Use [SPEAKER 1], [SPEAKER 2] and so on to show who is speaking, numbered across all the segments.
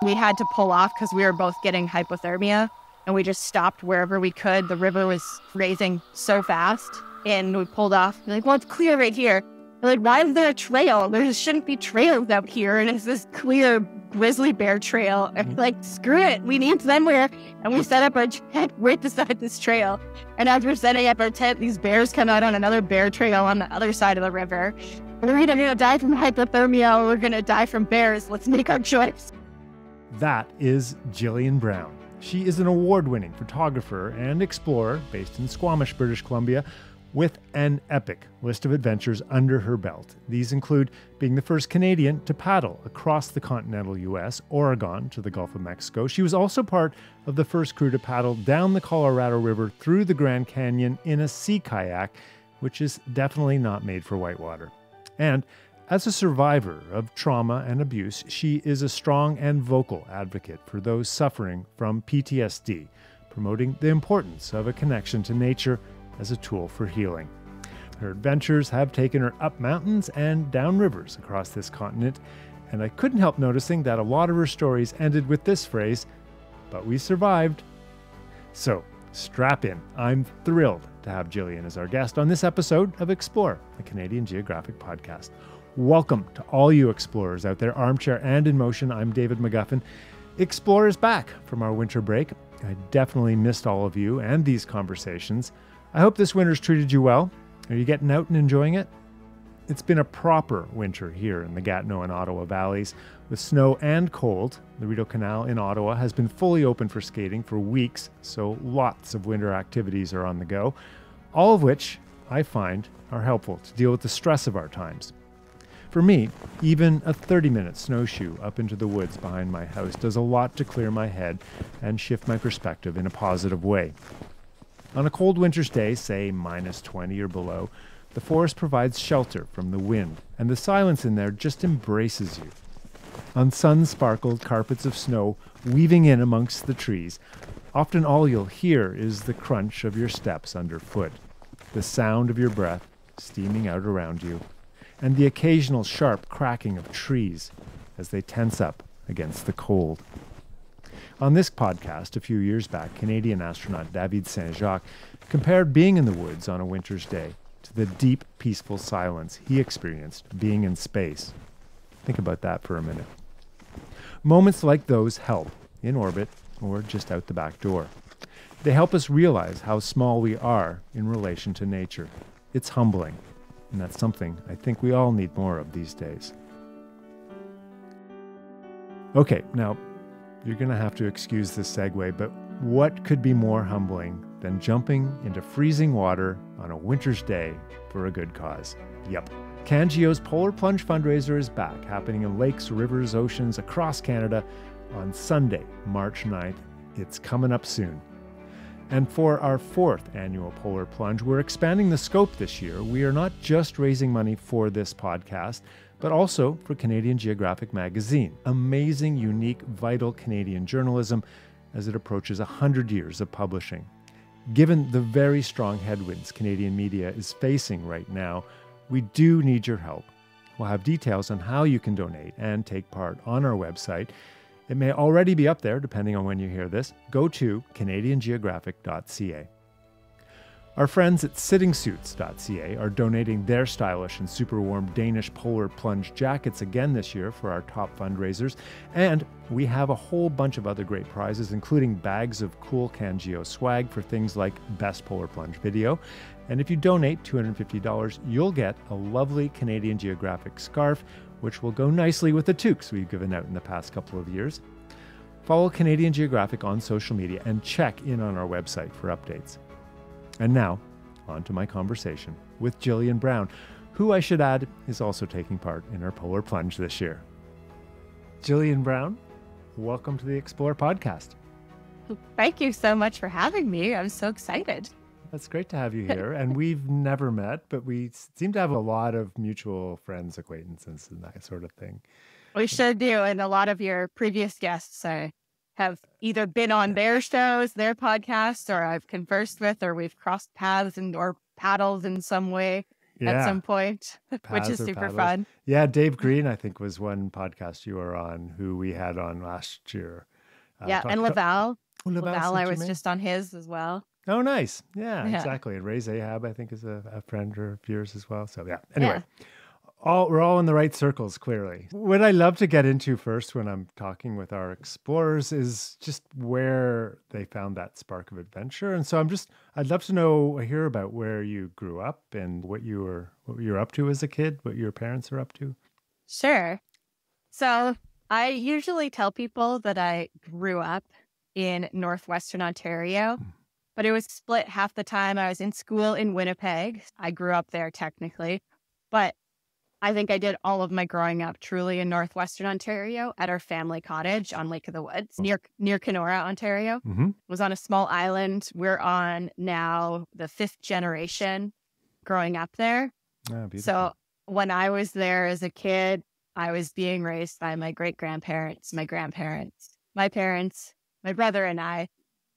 [SPEAKER 1] We had to pull off because we were both getting hypothermia, and we just stopped wherever we could. The river was raising so fast, and we pulled off. We're like, well, it's clear right here. We're like, why is there a trail? There shouldn't be trails out here, and it's this clear grizzly bear trail. And like, screw it, we need somewhere. And we set up our tent right beside this trail. And as we're setting up our tent, these bears come out on another bear trail on the other side of the river. We're either going to die from hypothermia or we're going to die from bears. Let's make our choice.
[SPEAKER 2] That is Jillian Brown. She is an award-winning photographer and explorer based in Squamish, British Columbia, with an epic list of adventures under her belt. These include being the first Canadian to paddle across the continental U.S., Oregon to the Gulf of Mexico. She was also part of the first crew to paddle down the Colorado River through the Grand Canyon in a sea kayak, which is definitely not made for whitewater. And as a survivor of trauma and abuse, she is a strong and vocal advocate for those suffering from PTSD, promoting the importance of a connection to nature as a tool for healing. Her adventures have taken her up mountains and down rivers across this continent, and I couldn't help noticing that a lot of her stories ended with this phrase, "But we survived." So, strap in. I'm thrilled to have Jillian as our guest on this episode of Explore, a Canadian Geographic podcast. Welcome to all you explorers out there, armchair and in motion. I'm David McGuffin. Explore is back from our winter break. I definitely missed all of you and these conversations. I hope this winter's treated you well. Are you getting out and enjoying it? It's been a proper winter here in the Gatineau and Ottawa valleys. With snow and cold, the Rideau Canal in Ottawa has been fully open for skating for weeks, so lots of winter activities are on the go, all of which I find are helpful to deal with the stress of our times. For me, even a 30-minute snowshoe up into the woods behind my house does a lot to clear my head and shift my perspective in a positive way. On a cold winter's day, say -20 or below, the forest provides shelter from the wind, and the silence in there just embraces you. On sun-sparkled carpets of snow weaving in amongst the trees, often all you'll hear is the crunch of your steps underfoot, the sound of your breath steaming out around you, and the occasional sharp cracking of trees as they tense up against the cold. On this podcast a few years back, Canadian astronaut David Saint-Jacques compared being in the woods on a winter's day to the deep, peaceful silence he experienced being in space. Think about that for a minute. Moments like those help, in orbit or just out the back door. They help us realize how small we are in relation to nature. It's humbling, and that's something I think we all need more of these days. Okay, now, you're going to have to excuse this segue, but what could be more humbling than jumping into freezing water on a winter's day for a good cause? Yep. CanGeo's Polar Plunge fundraiser is back, happening in lakes, rivers, oceans across Canada on Sunday, March 9th. It's coming up soon. And for our 4th annual Polar Plunge, we're expanding the scope this year. We are not just raising money for this podcast, but also for Canadian Geographic magazine. Amazing, unique, vital Canadian journalism as it approaches 100 years of publishing. Given the very strong headwinds Canadian media is facing right now, we do need your help. We'll have details on how you can donate and take part on our website. It may already be up there, depending on when you hear this. Go to canadiangeographic.ca. Our friends at sittingsuits.ca are donating their stylish and super warm Danish Polar Plunge jackets again this year for our top fundraisers. And we have a whole bunch of other great prizes, including bags of cool CanGeo swag for things like Best Polar Plunge Video. And if you donate $250, you'll get a lovely Canadian Geographic scarf, which will go nicely with the toques we've given out in the past couple of years. Follow Canadian Geographic on social media and check in on our website for updates. And now, on to my conversation with Jillian Brown, who I should add is also taking part in our Polar Plunge this year. Jillian Brown, welcome to the Explore podcast.
[SPEAKER 1] Thank you so much for having me. I'm so excited.
[SPEAKER 2] That's great to have you here. And we've never met, but we seem to have a lot of mutual friends, acquaintances, and that sort of thing.
[SPEAKER 1] We sure do. And a lot of your previous guests have either been on their shows, their podcasts, or I've conversed with, or we've crossed paths or paddled in some way. at
[SPEAKER 2] Yeah.
[SPEAKER 1] some point, which is
[SPEAKER 2] Paths or
[SPEAKER 1] super
[SPEAKER 2] paddles.
[SPEAKER 1] fun.
[SPEAKER 2] Yeah, Dave Green, I think, was one podcast you were on who we had on last year.
[SPEAKER 1] Yeah, and
[SPEAKER 2] Oh,
[SPEAKER 1] Laval.
[SPEAKER 2] Laval
[SPEAKER 1] Laval, I
[SPEAKER 2] Saint
[SPEAKER 1] was
[SPEAKER 2] Germain.
[SPEAKER 1] just on his as well.
[SPEAKER 2] Oh, nice. Yeah,
[SPEAKER 1] Yeah.
[SPEAKER 2] exactly. And Ray Zahab, I think, is a friend of yours as well. So, yeah. Anyway,
[SPEAKER 1] Yeah.
[SPEAKER 2] we're all in the right circles, clearly. What I love to get into first when I'm talking with our explorers is just where they found that spark of adventure. And so I'd love to hear about where you grew up and what you were up to as a kid, what your parents are up to.
[SPEAKER 1] Sure. So I usually tell people that I grew up in northwestern Ontario, but it was split half the time. I was in school in Winnipeg. I grew up there technically, but I think I did all of my growing up truly in northwestern Ontario at our family cottage on Lake of the Woods near Kenora, Ontario.
[SPEAKER 2] Mm-hmm.
[SPEAKER 1] It was on a small island. We're on now the 5th generation growing up there.
[SPEAKER 2] Oh, beautiful.
[SPEAKER 1] So when I was there as a kid, I was being raised by my great-grandparents, my grandparents, my parents, my brother and I.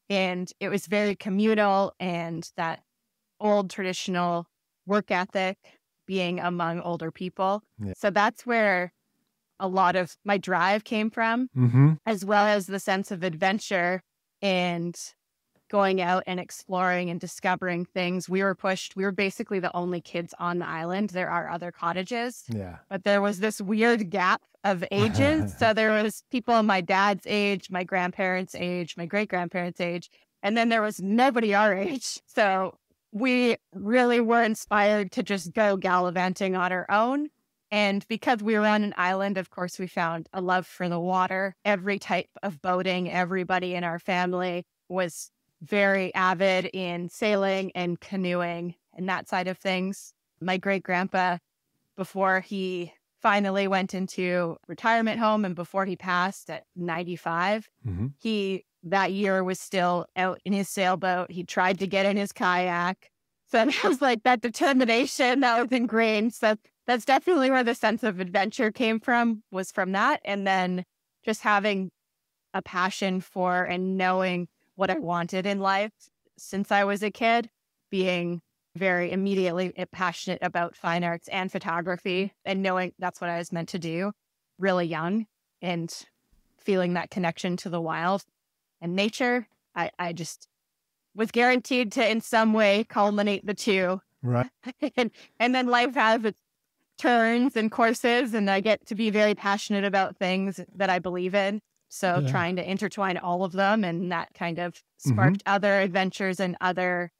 [SPEAKER 1] And it was very communal and that old traditional work ethic being among older people.
[SPEAKER 2] Yeah.
[SPEAKER 1] So that's where a lot of my drive came from,
[SPEAKER 2] Mm-hmm.
[SPEAKER 1] as well as the sense of adventure and going out and exploring and discovering things. We were basically the only kids on the island. There are other cottages,
[SPEAKER 2] Yeah.
[SPEAKER 1] but there was this weird gap of ages. So there was people my dad's age, my grandparents' age, my great-grandparents' age, and then there was nobody our age. So we really were inspired to just go gallivanting on our own. And because we were on an island, of course, we found a love for the water, every type of boating. Everybody in our family was very avid in sailing and canoeing and that side of things. My great-grandpa, before he finally went into retirement home and before he passed at 95,
[SPEAKER 2] Mm-hmm.
[SPEAKER 1] he that year was still out in his sailboat. He tried to get in his kayak. So it was like that determination that was ingrained. So that's definitely where the sense of adventure came from, was from that. And then just having a passion for and knowing what I wanted in life since I was a kid, being very immediately passionate about fine arts and photography and knowing that's what I was meant to do really young and feeling that connection to the wild and nature. I just was guaranteed to in some way culminate the two.
[SPEAKER 2] Right.
[SPEAKER 1] and then life has its turns and courses, and I get to be very passionate about things that I believe in. So trying to intertwine all of them, and that kind of sparked other adventures and other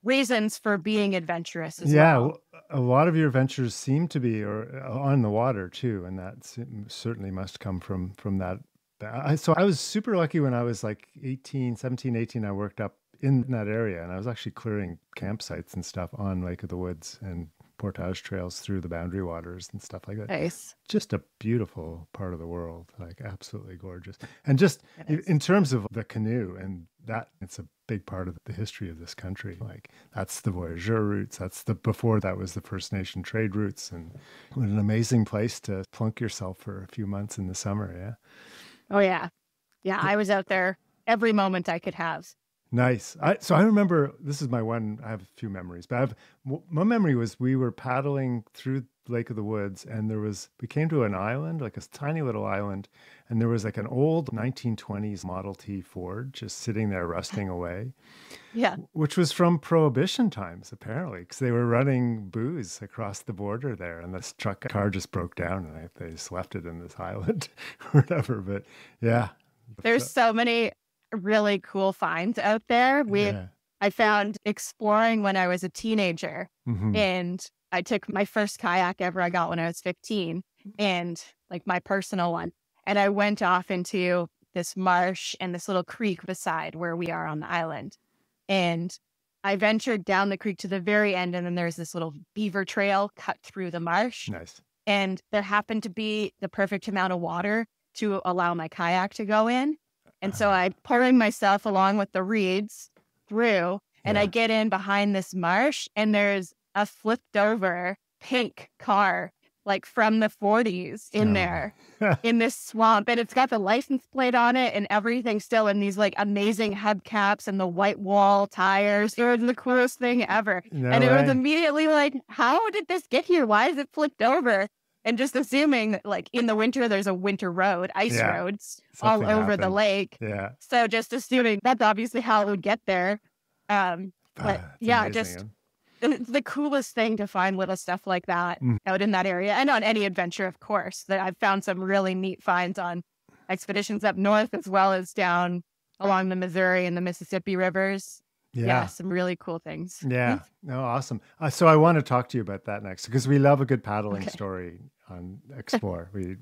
[SPEAKER 1] reasons for being adventurous as well.
[SPEAKER 2] A lot of your adventures seem to be on the water too, and that certainly must come from that. So I was super lucky when I was like 17, 18, I worked up in that area, and I was actually clearing campsites and stuff on Lake of the Woods and portage trails through the boundary waters and stuff like that.
[SPEAKER 1] Nice.
[SPEAKER 2] Just a beautiful part of the world, like absolutely gorgeous. And just in terms of the canoe, and that it's a big part of the history of this country. Like that's the voyageur routes. Before that was the First Nation trade routes, and what an amazing place to plunk yourself for a few months in the summer. Yeah.
[SPEAKER 1] Oh yeah. Yeah. I was out there every moment I could have.
[SPEAKER 2] Nice. So I remember, this is I have a few memories, but my memory was we were paddling through Lake of the Woods, and we came to an island, like a tiny little island, and there was like an old 1920s Model T Ford just sitting there rusting away.
[SPEAKER 1] Yeah.
[SPEAKER 2] Which was from Prohibition times, apparently, because they were running booze across the border there, and this car just broke down, and they just left it in this island or whatever. But yeah.
[SPEAKER 1] There's so many really cool finds out there. I found exploring when I was a teenager, and I took my first kayak ever I got when I was 15, and like my personal one. And I went off into this marsh and this little creek beside where we are on the island. And I ventured down the creek to the very end, and then there's this little beaver trail cut through the marsh.
[SPEAKER 2] Nice.
[SPEAKER 1] And there happened to be the perfect amount of water to allow my kayak to go in. And so I pouring myself along with the reeds through, and I get in behind this marsh, and there's a flipped over pink car, like from the 40s in there in this swamp. And it's got the license plate on it and everything still, and these like amazing hubcaps and the white wall tires. It was the coolest thing ever. And it was immediately like, how did this get here? Why is it flipped over? And just assuming that, like, in the winter, there's a winter road, ice roads all over the lake.
[SPEAKER 2] Yeah.
[SPEAKER 1] So just assuming that's obviously how it would get there. But yeah,
[SPEAKER 2] amazing,
[SPEAKER 1] just the coolest thing to find little stuff like that out in that area, and on any adventure, of course. That I've found some really neat finds on expeditions up north, as well as down along the Missouri and the Mississippi rivers. Yeah, some really cool things.
[SPEAKER 2] Yeah, no, awesome. So I want to talk to you about that next, because we love a good paddling story on Explore. We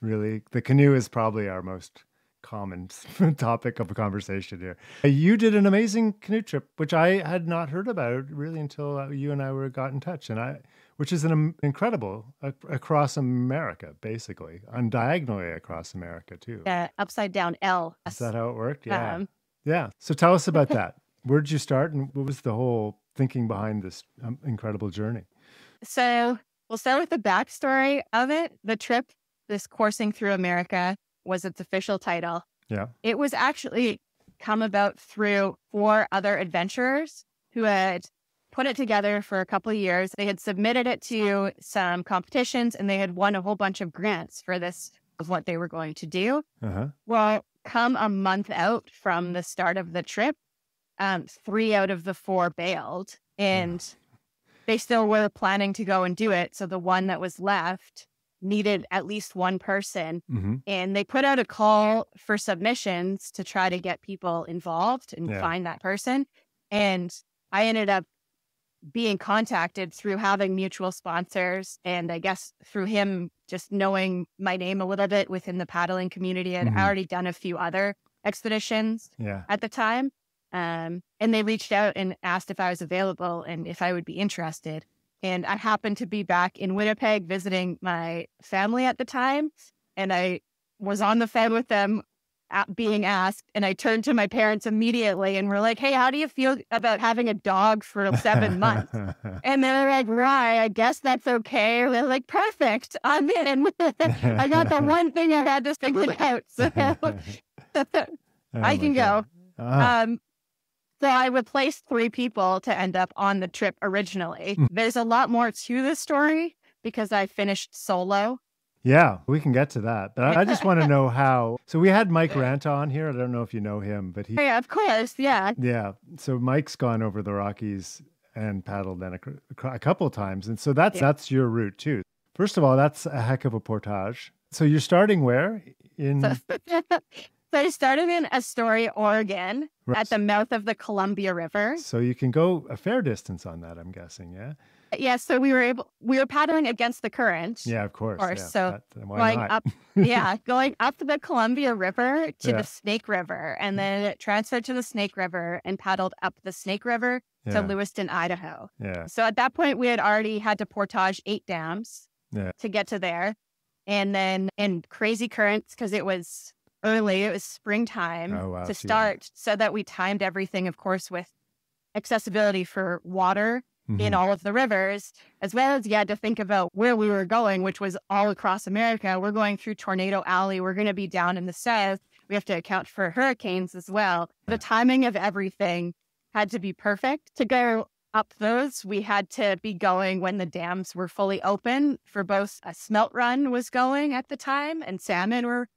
[SPEAKER 2] really, the canoe is probably our most common topic of a conversation here. You did an amazing canoe trip, which I had not heard about really until you and I got in touch, which is an incredible across America, basically, and diagonally across America too.
[SPEAKER 1] Yeah, upside down L.
[SPEAKER 2] Is that how it worked? Yeah. Yeah. So tell us about that. Where did you start, and what was the whole thinking behind this incredible journey?
[SPEAKER 1] So we'll start with the backstory of it. The trip, this Coursing Through America, was its official title.
[SPEAKER 2] Yeah.
[SPEAKER 1] It was actually come about through 4 other adventurers who had put it together for a couple of years. They had submitted it to some competitions, and they had won a whole bunch of grants for this, of what they were going to do. Well, come a month out from the start of the trip, 3 out of the 4 bailed, and they still were planning to go and do it. So the one that was left needed at least one person, and they put out a call for submissions to try to get people involved and find that person. And I ended up being contacted through having mutual sponsors, and I guess through him just knowing my name a little bit within the paddling community. I'd already done a few other expeditions at the time. And they reached out and asked if I was available and if I would be interested. And I happened to be back in Winnipeg visiting my family at the time. And I was on the phone with them being asked. And I turned to my parents immediately and were like, hey, how do you feel about having a dog for 7 months? And they're like, right, I guess that's okay. They're like, perfect. I'm in. I got the one thing I had to figure out. So I can go. So I replaced 3 people to end up on the trip originally. There's a lot more to the story because I finished solo.
[SPEAKER 2] Yeah, we can get to that. But I just want to know how. So we had Mike Ranta on here. I don't know if you know him, but
[SPEAKER 1] yeah, of course. Yeah.
[SPEAKER 2] Yeah. So Mike's gone over the Rockies and paddled then a couple of times. And so that's your route too. First of all, that's a heck of a portage. So you're starting where?
[SPEAKER 1] So I started in Astoria, Oregon, at the mouth of the Columbia River.
[SPEAKER 2] So you can go a fair distance on that, I'm guessing, yeah?
[SPEAKER 1] Yeah, so we were paddling against the current.
[SPEAKER 2] Yeah, of course. Yeah.
[SPEAKER 1] So
[SPEAKER 2] why not?
[SPEAKER 1] up, going up the Columbia River to the Snake River, and then transferred to the Snake River and paddled up the Snake River to Lewiston, Idaho. Yeah. So at that point, we had already had to portage 8 dams to get to there. And then in crazy currents, because it was early, it was springtime to start, so that we timed everything, of course, with accessibility for water in all of the rivers, as well as you had to think about where we were going, which was all across America. We're going through Tornado Alley. We're going to be down in the south. We have to account for hurricanes as well. The timing of everything had to be perfect. To go up those, we had to be going when the dams were fully open, for both a smelt run was going at the time and salmon were.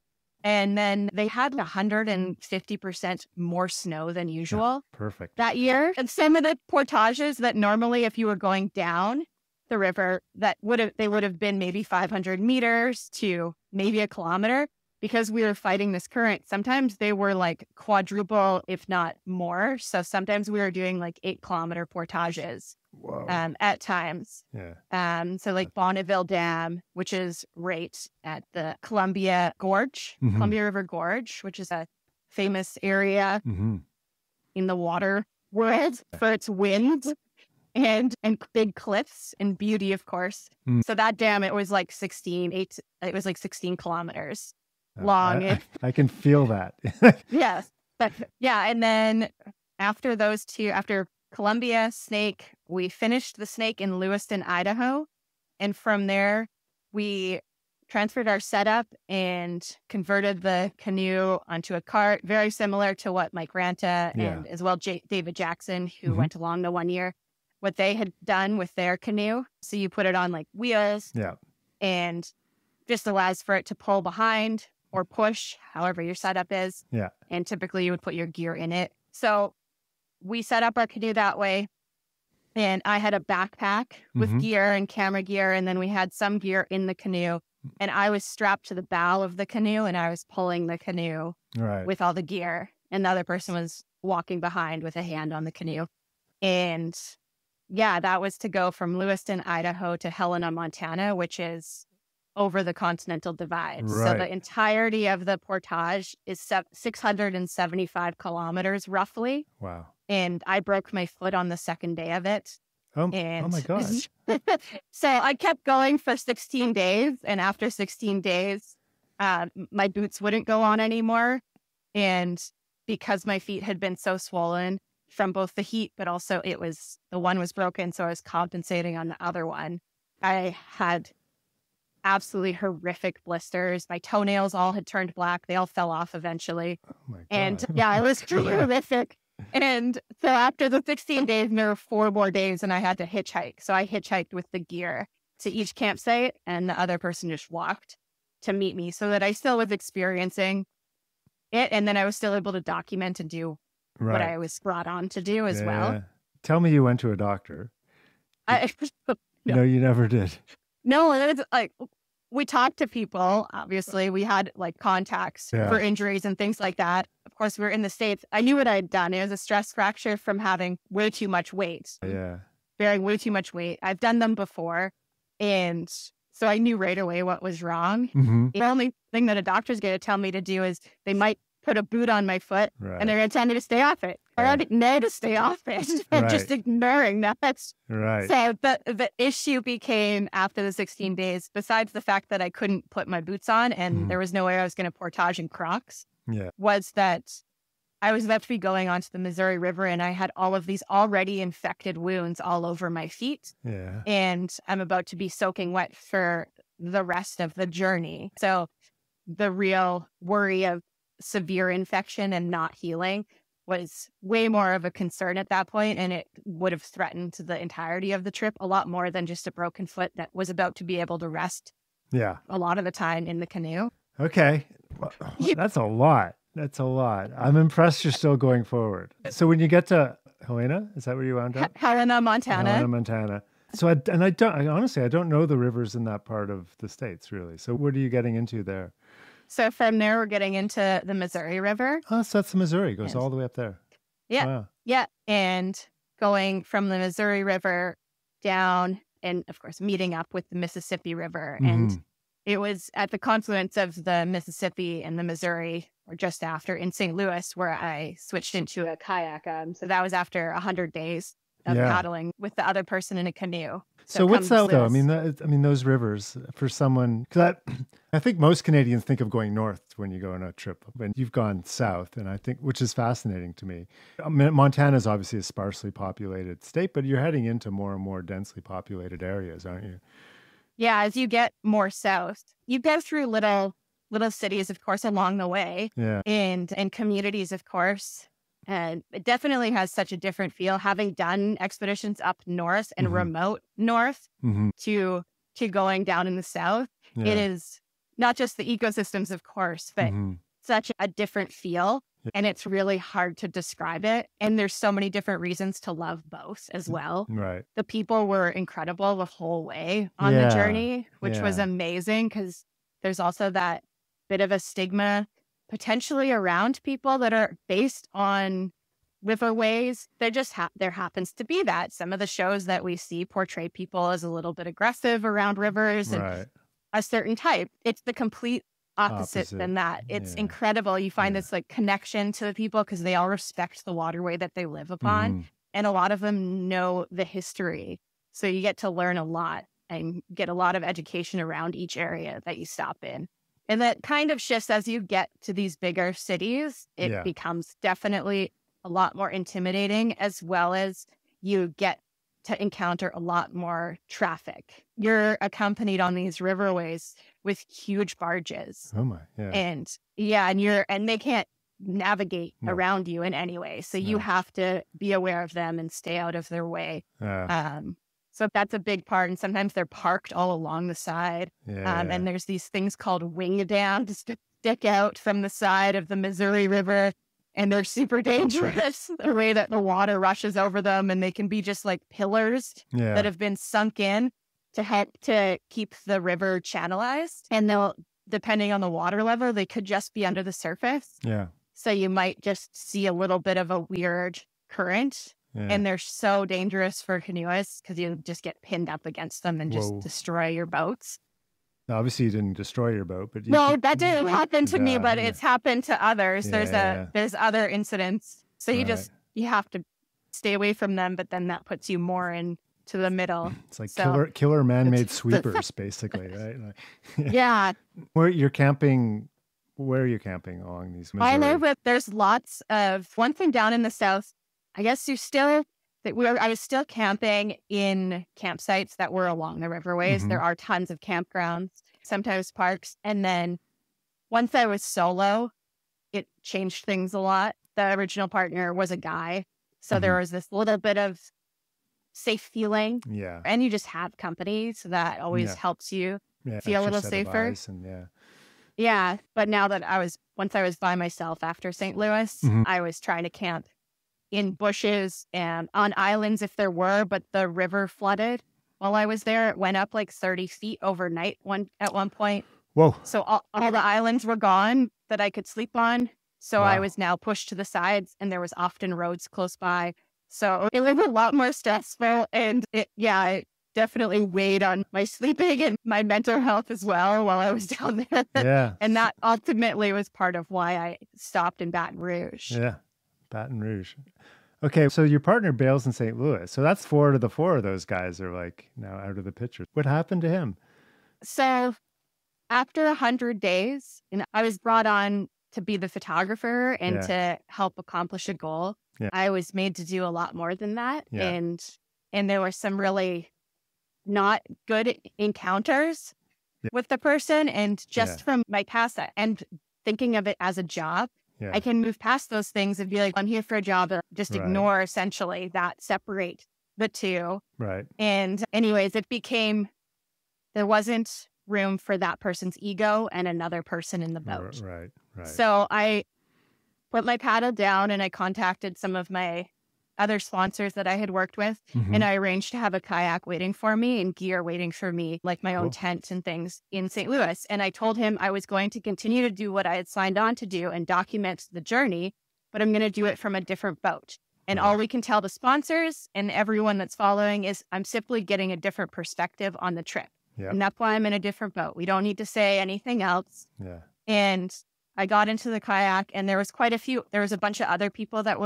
[SPEAKER 1] And then they had 150% more snow than usual.
[SPEAKER 2] Perfect.
[SPEAKER 1] That year. And some of the portages that normally, if you were going down the river, they would have been maybe 500 meters to maybe a kilometer, because we were fighting this current. Sometimes they were like quadruple, if not more. So sometimes we were doing like 8-kilometer portages.
[SPEAKER 2] Whoa.
[SPEAKER 1] At times.
[SPEAKER 2] Yeah.
[SPEAKER 1] So like Bonneville Dam, which is right at the Columbia Gorge, Columbia River Gorge, which is a famous area in the water world for its wind and big cliffs and beauty, of course. So that dam, it was like 16 kilometers long.
[SPEAKER 2] I can feel that.
[SPEAKER 1] Yes. And then after those two, after Columbia, Snake, we finished the Snake in Lewiston, Idaho. And from there, we transferred our setup and converted the canoe onto a cart, very similar to what Mike Ranta and as well David Jackson, who went along the 1 year, what they had done with their canoe. So you put it on like wheels and just allows for it to pull behind or push, however your setup is.
[SPEAKER 2] Yeah.
[SPEAKER 1] And typically you would put your gear in it. So we set up our canoe that way. And I had a backpack with gear and camera gear. And then we had some gear in the canoe. And I was strapped to the bow of the canoe and I was pulling the canoe with all the gear. And the other person was walking behind with a hand on the canoe. And yeah, that was to go from Lewiston, Idaho to Helena, Montana, which is over the Continental Divide. So the entirety of the portage is 675 kilometers roughly.
[SPEAKER 2] Wow.
[SPEAKER 1] And I broke my foot on the second day of it.
[SPEAKER 2] Oh my gosh.
[SPEAKER 1] So I kept going for 16 days. And after 16 days, my boots wouldn't go on anymore. And because my feet had been so swollen from both the heat, but also the one was broken. So I was compensating on the other one. I had absolutely horrific blisters. My toenails all had turned black. They all fell off eventually. Oh my God. And yeah, it was horrific. And so after the 16 days, there were 4 more days and I had to hitchhike. So I hitchhiked with the gear to each campsite and the other person just walked to meet me so that I still was experiencing it. And then I was still able to document and do what I was brought on to do as well.
[SPEAKER 2] Tell me you went to a doctor.
[SPEAKER 1] No,
[SPEAKER 2] you never did.
[SPEAKER 1] No, it's like we talked to people. Obviously, we had like contacts for injuries and things like that. Of course, we were in the States. I knew what I'd done. It was a stress fracture from having way too much weight.
[SPEAKER 2] Yeah.
[SPEAKER 1] Bearing way too much weight. I've done them before. And so I knew right away what was wrong. The only thing that a doctor's going to tell me to do is they might put a boot on my foot and they're going to tell me to stay off it. I already know to stay off it. I'm just ignoring that. So the issue became after the 16 days, besides the fact that I couldn't put my boots on and there was no way I was going to portage in Crocs, was that I was about to be going onto the Missouri River and I had all of these already infected wounds all over my feet. And I'm about to be soaking wet for the rest of the journey. So the real worry of severe infection and not healing was way more of a concern at that point, and it would have threatened the entirety of the trip a lot more than just a broken foot that was about to be able to rest a lot of the time in the canoe.
[SPEAKER 2] Okay. That's a lot. That's a lot. I'm impressed you're still going forward. So when you get to Helena, is that where you wound up?
[SPEAKER 1] Helena, Montana.
[SPEAKER 2] So I honestly don't know the rivers in that part of the States really. So what are you getting into there?
[SPEAKER 1] So from there, we're getting into the Missouri River.
[SPEAKER 2] Oh, so that's the Missouri. It goes all the way up there.
[SPEAKER 1] Yeah.
[SPEAKER 2] Wow.
[SPEAKER 1] Yeah. And going from the Missouri River down and, of course, meeting up with the Mississippi River. And it was at the confluence of the Mississippi and the Missouri, or just after, in St. Louis, where I switched into a kayak. So that was after 100 days of paddling with the other person in a canoe.
[SPEAKER 2] So what's that though? I mean, those rivers for someone, because I think most Canadians think of going north when you go on a trip, but you've gone south, and I think, which is fascinating to me. I mean, Montana is obviously a sparsely populated state, but you're heading into more and more densely populated areas, aren't you?
[SPEAKER 1] Yeah, as you get more south, you go through little cities, of course, along the way, and communities, of course. And it definitely has such a different feel, having done expeditions up north and remote north to going down in the south. It is not just the ecosystems, of course, but such a different feel. And it's really hard to describe it. And there's so many different reasons to love both as well.
[SPEAKER 2] Right.
[SPEAKER 1] The people were incredible the whole way on the journey, which was amazing, because there's also that bit of a stigma potentially around people that are based on riverways. There happens to be that. Some of the shows that we see portray people as a little bit aggressive around rivers and a certain type. It's the complete opposite than that. It's incredible. You find this like connection to the people because they all respect the waterway that they live upon. And a lot of them know the history. So you get to learn a lot and get a lot of education around each area that you stop in. And that kind of shifts as you get to these bigger cities. It becomes definitely a lot more intimidating, as well as you get to encounter a lot more traffic. You're accompanied on these riverways with huge barges.
[SPEAKER 2] Oh my, yeah.
[SPEAKER 1] And they can't navigate around you in any way. So you have to be aware of them and stay out of their way. So that's a big part. And sometimes they're parked all along the side. And there's these things called wing dams that stick out from the side of the Missouri River. And they're super dangerous, the way that the water rushes over them. And they can be just like pillars that have been sunk in to help to keep the river channelized. And they'll, depending on the water level, they could just be under the surface. So you might just see a little bit of a weird current. And they're so dangerous for canoeists because you just get pinned up against them and just destroy your boats.
[SPEAKER 2] Now, obviously, you didn't destroy your boat, but
[SPEAKER 1] that didn't happen to me, but it's happened to others. There's other incidents, so you have to stay away from them. But then that puts you more into the middle.
[SPEAKER 2] It's like killer man-made sweepers, basically, right? Where you're camping? Where are you camping along these? Missouri?
[SPEAKER 1] I know, but there's lots of one thing down in the south. I guess I was still camping in campsites that were along the riverways. There are tons of campgrounds, sometimes parks. And then once I was solo, it changed things a lot. The original partner was a guy. So there was this little bit of safe feeling. And you just have company. So that always helps you feel a little safer. But now that once I was by myself after St. Louis, I was trying to camp in bushes and on islands if there were, but the river flooded while I was there. It went up like 30 feet overnight at one point.
[SPEAKER 2] Whoa.
[SPEAKER 1] So all the islands were gone that I could sleep on. So I was now pushed to the sides and there was often roads close by. So it was a lot more stressful and it definitely weighed on my sleeping and my mental health as well while I was down there. And that ultimately was part of why I stopped in Baton Rouge.
[SPEAKER 2] Baton Rouge. Okay, so your partner bails in St. Louis. So that's 4 to the 4 of those guys are like now out of the picture. What happened to him?
[SPEAKER 1] So after 100 days, I was brought on to be the photographer and to help accomplish a goal. I was made to do a lot more than that. And there were some really not good encounters with the person. And just from my past and thinking of it as a job, I can move past those things and be like, I'm here for a job. Just ignore essentially that, separate the two. And anyways, there wasn't room for that person's ego and another person in the boat. So I put my paddle down and I contacted some of my other sponsors that I had worked with. And I arranged to have a kayak waiting for me and gear waiting for me, like my own tent and things in St. Louis. And I told him I was going to continue to do what I had signed on to do and document the journey, but I'm going to do it from a different boat. And all we can tell the sponsors and everyone that's following is I'm simply getting a different perspective on the trip. And that's why I'm in a different boat. We don't need to say anything else. And I got into the kayak and there was a bunch of other people that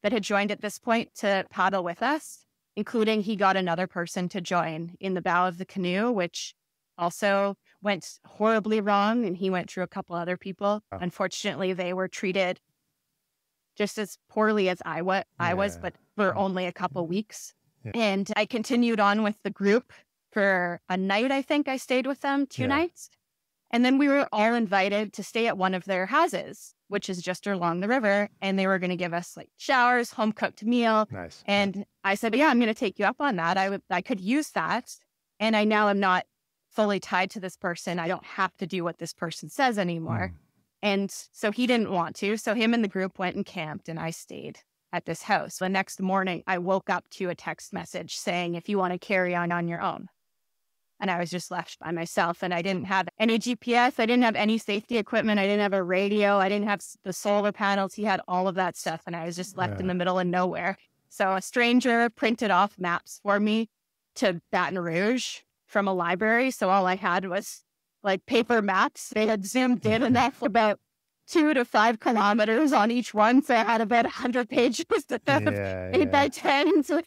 [SPEAKER 1] had joined at this point to paddle with us, including he got another person to join in the bow of the canoe, which also went horribly wrong. And he went through a couple other people. Unfortunately, they were treated just as poorly as I was, but for only a couple weeks. And I continued on with the group for a night. I think I stayed with them 2 nights. And then we were all invited to stay at one of their houses, which is just along the river. And they were going to give us like showers, home cooked meal. And I said, I'm going to take you up on that. I could use that. And I now am not fully tied to this person. I don't have to do what this person says anymore. And so he didn't want to. So him and the group went and camped and I stayed at this house. The next morning, I woke up to a text message saying, if you want to carry on your own. And I was just left by myself and I didn't have any GPS. I didn't have any safety equipment. I didn't have a radio. I didn't have the solar panels. He had all of that stuff. And I was just left in the middle of nowhere. So a stranger printed off maps for me to Baton Rouge from a library. So all I had was like paper maps. They had zoomed in and that's about 2 to 5 kilometers on each one. So I had about 100 pages of 8 by 10. So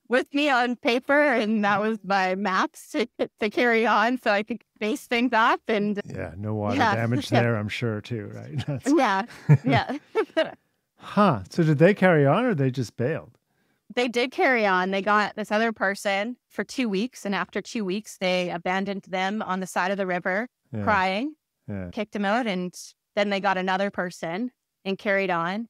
[SPEAKER 1] with me on paper, and that was my maps to carry on so I could base things off. And
[SPEAKER 2] no water damage there, I'm sure, too, right?
[SPEAKER 1] Yeah.
[SPEAKER 2] So did they carry on or they just bailed?
[SPEAKER 1] they did carry on. They got this other person for 2 weeks. And after 2 weeks, they abandoned them on the side of the river, crying, kicked them out. And then they got another person and carried on.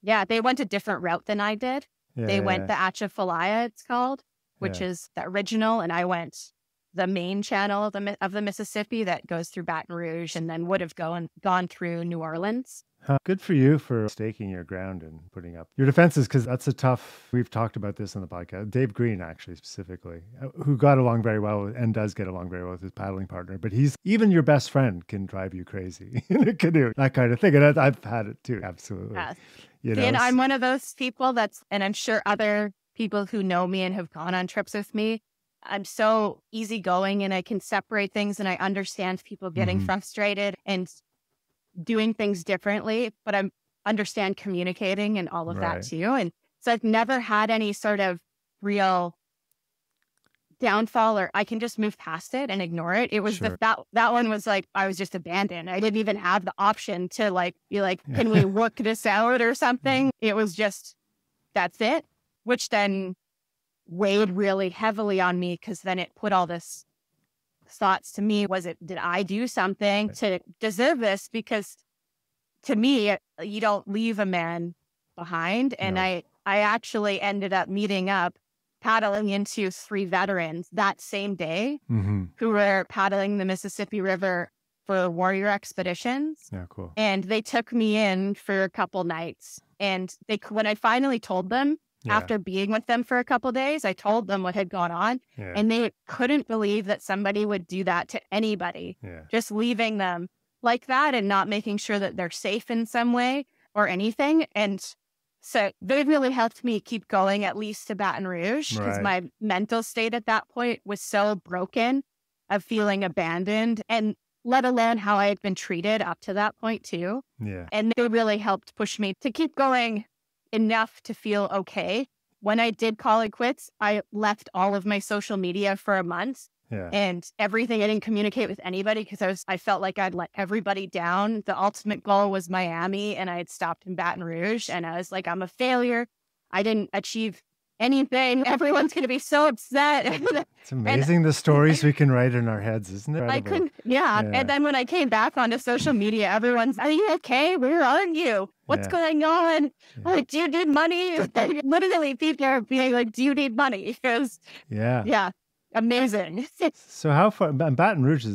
[SPEAKER 1] Yeah, they went a different route than I did. They went the Atchafalaya, it's called, which is the original. And I went the main channel of the Mississippi that goes through Baton Rouge and then would have gone through New Orleans.
[SPEAKER 2] Good for you for staking your ground and putting up your defenses, because that's a tough, we've talked about this on the podcast. Dave Green, actually, specifically, who got along very well and does get along very well with his paddling partner, but even your best friend can drive you crazy in a canoe, that kind of thing. And I've had it too, absolutely.
[SPEAKER 1] And I'm one of those people and I'm sure other people who know me and have gone on trips with me, I'm so easygoing and I can separate things and I understand people getting frustrated and doing things differently, but I understand communicating and all of that too. And so I've never had any sort of real downfall, or I can just move past it and ignore it. It was that one was like, I was just abandoned. I didn't even have the option to be like, can we work this out or something? It was just, that's it, which then weighed really heavily on me, because then it put all this thoughts to me. Did I do something to deserve this? Because to me, you don't leave a man behind. And I actually ended up meeting up, paddling into 3 veterans that same day who were paddling the Mississippi River for warrior expeditions.
[SPEAKER 2] Yeah, cool.
[SPEAKER 1] And they took me in for a couple nights. And when I finally told them, after being with them for a couple days, I told them what had gone on, and they couldn't believe that somebody would do that to anybody, just leaving them like that and not making sure that they're safe in some way or anything. And so they really helped me keep going, at least to Baton Rouge, because my mental state at that point was so broken of feeling abandoned, and let alone how I had been treated up to that point too. And they really helped push me to keep going enough to feel okay. When I did call it quits, I left all of my social media for a month and everything. I didn't communicate with anybody because I felt like I'd let everybody down. The ultimate goal was Miami, and I had stopped in Baton Rouge, and I was like, I'm a failure. I didn't achieve anything. Everyone's going to be so upset.
[SPEAKER 2] It's amazing the stories we can write in our heads, isn't it?
[SPEAKER 1] I couldn't, And then when I came back onto social media, everyone's, are you okay? Where are you? What's going on? Like, do you need money? Literally, people are being like, do you need money? Because, amazing.
[SPEAKER 2] So how far, Baton Rouge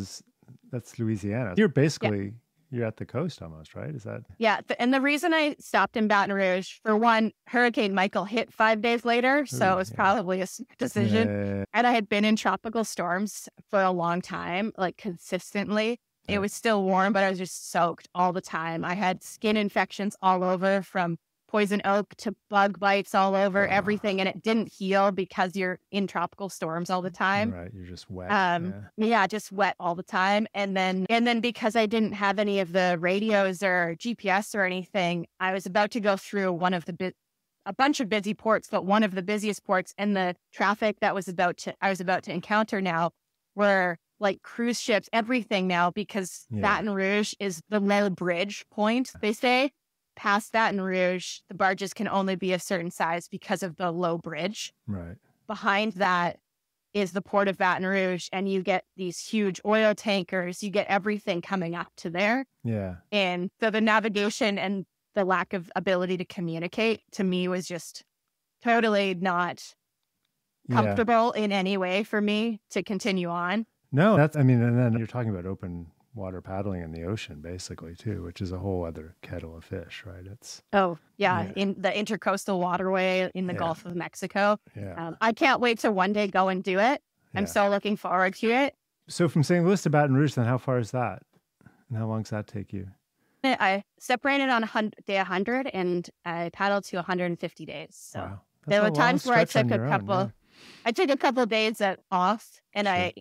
[SPEAKER 2] that's Louisiana. You're basically... You're at the coast almost, right? Is that?
[SPEAKER 1] Yeah. And the reason I stopped in Baton Rouge, for one, Hurricane Michael hit 5 days later. So it was probably a decision. And I had been in tropical storms for a long time, like consistently. It was still warm, but I was just soaked all the time. I had skin infections all over, from poison oak to bug bites all over, everything. And it didn't heal because you're in tropical storms all the time.
[SPEAKER 2] Right. You're just wet.
[SPEAKER 1] Just wet all the time. And then because I didn't have any of the radios or GPS or anything, I was about to go through a bunch of busy ports, but one of the busiest ports, and the traffic that I was about to encounter now were like cruise ships, everything now, because Baton Rouge is the low bridge point, they say. Past Baton Rouge, the barges can only be a certain size because of the low bridge.
[SPEAKER 2] Right.
[SPEAKER 1] Behind that is the port of Baton Rouge, and you get these huge oil tankers. You get everything coming up to there.
[SPEAKER 2] Yeah.
[SPEAKER 1] And so the navigation and the lack of ability to communicate, to me, was just totally not comfortable in any way for me to continue on.
[SPEAKER 2] No, and then you're talking about open water paddling in the ocean, basically, too, which is a whole other kettle of fish, right? It's
[SPEAKER 1] in the intercoastal waterway in the Gulf of Mexico. I can't wait to one day go and do it. I'm so looking forward to it.
[SPEAKER 2] So from St. Louis to Baton Rouge, then how far is that? And how long does that take you?
[SPEAKER 1] I separated on day 100, and I paddled to 150 days. So there were times where I took I took a couple of days off, and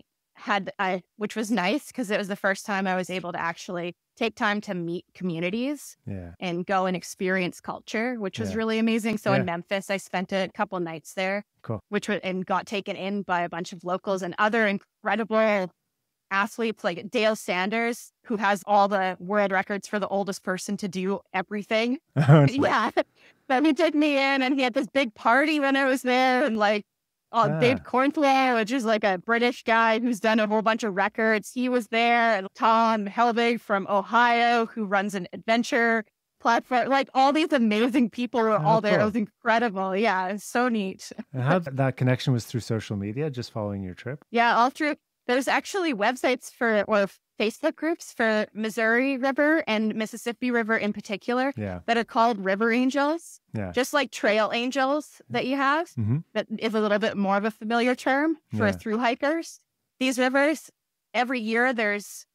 [SPEAKER 1] which was nice, because it was the first time I was able to actually take time to meet communities and go and experience culture, which was really amazing. So in Memphis, I spent a couple nights there, and got taken in by a bunch of locals and other incredible athletes like Dale Sanders, who has all the world records for the oldest person to do everything. But he took me in and he had this big party when I was there. And like, Dave Cornflow, which is like a British guy who's done a whole bunch of records. He was there. And Tom Helbig from Ohio, who runs an adventure platform. Like all these amazing people were all there. Cool. It was incredible. Yeah, it's so neat.
[SPEAKER 2] And how that connection was through social media, just following your trip?
[SPEAKER 1] Yeah, all through. There's actually websites or Facebook groups for Missouri River and Mississippi River in particular that are called River Angels. Yeah. Just like trail angels that you have, that is a little bit more of a familiar term for thru hikers. These rivers, every year there's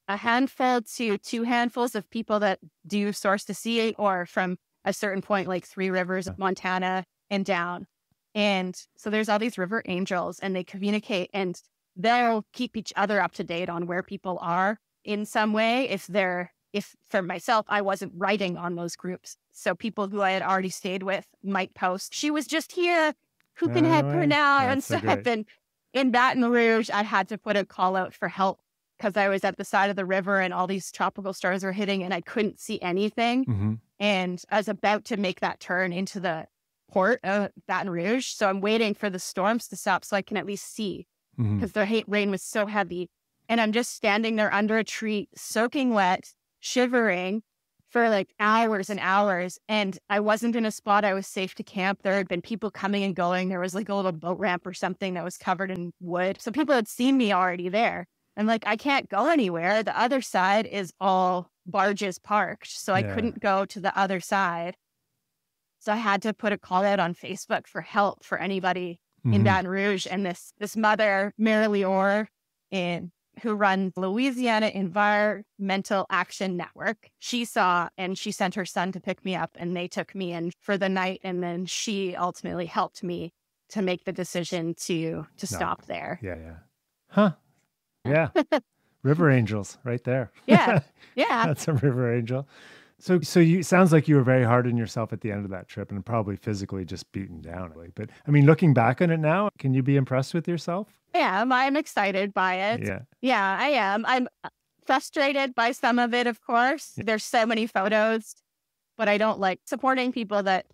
[SPEAKER 1] a handful to 2 handfuls of people that do source to sea or from a certain point, like 3 rivers, Montana and down. And so there's all these river angels and they communicate and they'll keep each other up to date on where people are in some way. If for myself, I wasn't writing on those groups. So people who I had already stayed with might post, she was just here, who can help her now? And stuff. And in Baton Rouge, I had to put a call out for help because I was at the side of the river and all these tropical storms were hitting and I couldn't see anything. And I was about to make that turn into the port of Baton Rouge. So I'm waiting for the storms to stop so I can at least see. Because the rain was so heavy. And I'm just standing there under a tree, soaking wet, shivering for like hours and hours. And I wasn't in a spot I was safe to camp. There had been people coming and going. There was like a little boat ramp or something that was covered in wood. So people had seen me already there. And like, I can't go anywhere. The other side is all barges parked. So I couldn't go to the other side. So I had to put a call out on Facebook for help for anybody in Baton Rouge. And this mother, Marilee Orr, who runs Louisiana Environmental Action Network, she saw and she sent her son to pick me up and they took me in for the night. And then she ultimately helped me to make the decision to stop there.
[SPEAKER 2] River angels right there.
[SPEAKER 1] Yeah.
[SPEAKER 2] That's a river angel. So you sounds like you were very hard on yourself at the end of that trip and probably physically just beaten down. But I mean, looking back on it now, can you be impressed with yourself?
[SPEAKER 1] Yeah, I'm excited by it. Yeah, I am. I'm frustrated by some of it, of course. There's so many photos, but I don't like supporting people that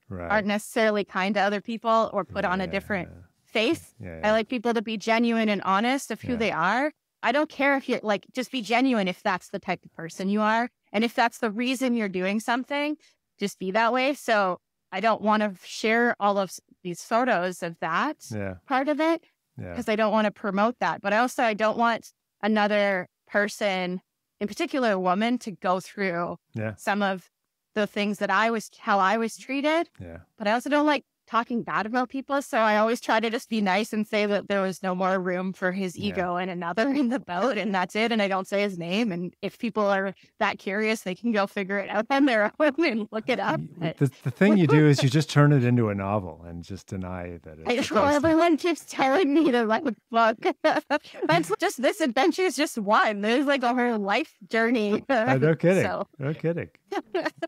[SPEAKER 1] aren't necessarily kind to other people or put on a different face. I like people to be genuine and honest of who they are. I don't care if you're just be genuine if that's the type of person you are. And if that's the reason you're doing something, just be that way. So I don't want to share all of these photos of that part of it because I don't want to promote that. But I don't want another person, in particular a woman, to go through some of the things that how I was treated. But I also don't like talking bad about people. So I always try to just be nice and say that there was no more room for his ego and another in the boat. And that's it. And I don't say his name. And if people are that curious, they can go figure it out on their own and look it up.
[SPEAKER 2] The thing you do is you just turn it into a novel and just deny that it's
[SPEAKER 1] everyone keeps telling me to write a book. That's just, this adventure is just one. There's like a whole life journey.
[SPEAKER 2] No kidding. No kidding.